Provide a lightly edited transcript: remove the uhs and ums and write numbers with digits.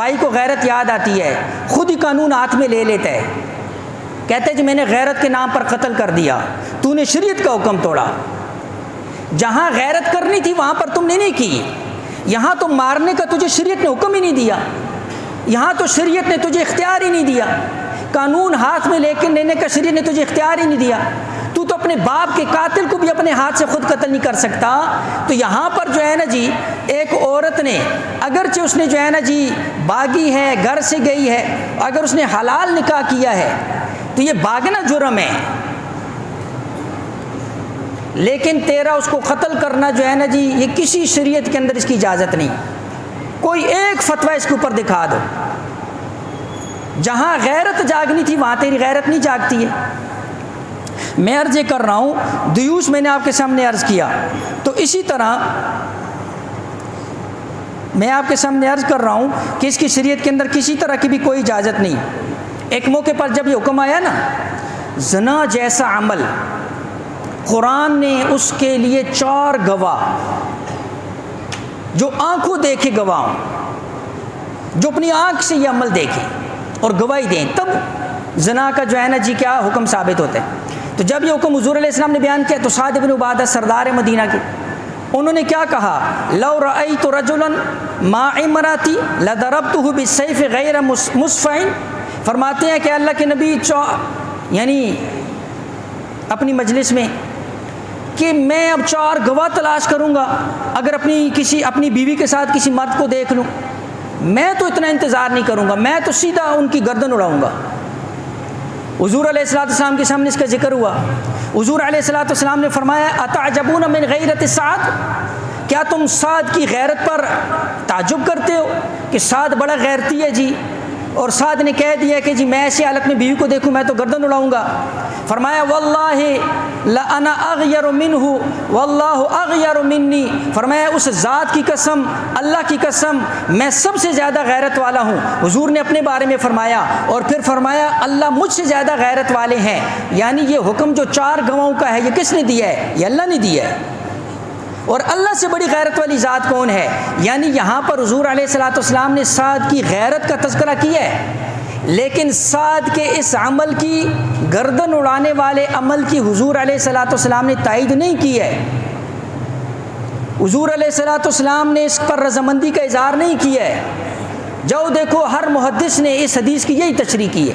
بھائی کو غیرت یاد آتی ہے، خود ہی قانون ہاتھ میں لے لیتا ہے، کہتے ہیں جی میں نے غیرت کے نام پر قتل کر دیا، تو نے شریعت کا حکم توڑا۔ جہاں غیرت کرنی تھی وہاں پر تم نے نہیں کی، یہاں تو مارنے کا تجھے شریعت نے حکم ہی نہیں دیا، یہاں تو شریعت نے تجھے اختیار ہی نہیں دیا، قانون ہاتھ میں لے کے لینے کا شریعت نے تجھے اختیار ہی نہیں دیا، تو اپنے باپ کے قاتل کو بھی اپنے ہاتھ سے خود قتل نہیں کر سکتا۔ تو یہاں پر جو ہے نا جی ایک عورت نے اگرچہ اس نے جو ہے نا جی باغی ہے، گھر سے گئی ہے، اگر اس نے حلال نکاح کیا ہے تو یہ باغنا جرم ہے، لیکن تیرا اس کو قتل کرنا جو ہے نا جی یہ کسی شریعت کے اندر اس کی اجازت نہیں۔ کوئی ایک فتویٰ اس کے اوپر دکھا دو، جہاں غیرت جاگنی تھی وہاں تیری غیرت نہیں جاگتی ہے۔ میں عرض کر رہا ہوں، دیوس میں نے آپ کے سامنے عرض کیا، تو اسی طرح میں آپ کے سامنے عرض کر رہا ہوں کہ اس کی شریعت کے اندر کسی طرح کی بھی کوئی اجازت نہیں۔ ایک موقع پر جب یہ حکم آیا نا، زنا جیسا عمل، قرآن نے اس کے لیے 4 گواہ جو آنکھوں دیکھے گواہ ہوں، جو اپنی آنکھ سے یہ عمل دیکھے اور گواہی دیں، تب زنا کا جو ہے نا جی کیا حکم ثابت ہوتا ہے۔ تو جب یہ حکم حضور علیہ السلام نے بیان کیا تو سعد بن عبادہ سردار مدینہ کے، انہوں نے کیا کہا، لو رأیت رجلا مع امراتی لضربته بالسیف غیر مصفع، فرماتے ہیں کہ اللہ کے نبی یعنی اپنی مجلس میں کہ میں اب 4 گواہ تلاش کروں گا، اگر اپنی بیوی کے ساتھ کسی مرد کو دیکھ لوں، میں تو اتنا انتظار نہیں کروں گا، میں تو سیدھا ان کی گردن اڑاؤں گا۔ حضور علیہ السلام کے سامنے اس کا ذکر ہوا، حضور علیہ السلام نے فرمایا، اتعجبون من غیرت سعد، کیا تم سعد کی غیرت پر تعجب کرتے ہو کہ سعد بڑا غیرتی ہے جی، اور سعد نے کہہ دیا کہ جی میں ایسی حالت میں بیوی کو دیکھوں میں تو گردن اڑاؤں گا۔ فرمایا واللہ لأنا اغیر منہ واللہ اغیر منی، فرمایا اس ذات کی قسم، اللہ کی قسم، میں سب سے زیادہ غیرت والا ہوں۔ حضور نے اپنے بارے میں فرمایا، اور پھر فرمایا اللہ مجھ سے زیادہ غیرت والے ہیں، یعنی یہ حکم جو 4 گواہوں کا ہے یہ کس نے دیا ہے؟ یہ اللہ نے دیا ہے، اور اللہ سے بڑی غیرت والی ذات کون ہے؟ یعنی یہاں پر حضور علیہ السلام نے سعد کی غیرت کا تذکرہ کیا ہے، لیکن سعد کے اس عمل کی، گردن اڑانے والے عمل کی حضور علیہ السلام نے تائید نہیں کی ہے، حضور علیہ السلام نے اس پر رضامندی کا اظہار نہیں کیا ہے۔ جاؤ دیکھو ہر محدث نے اس حدیث کی یہی تشریح کی ہے۔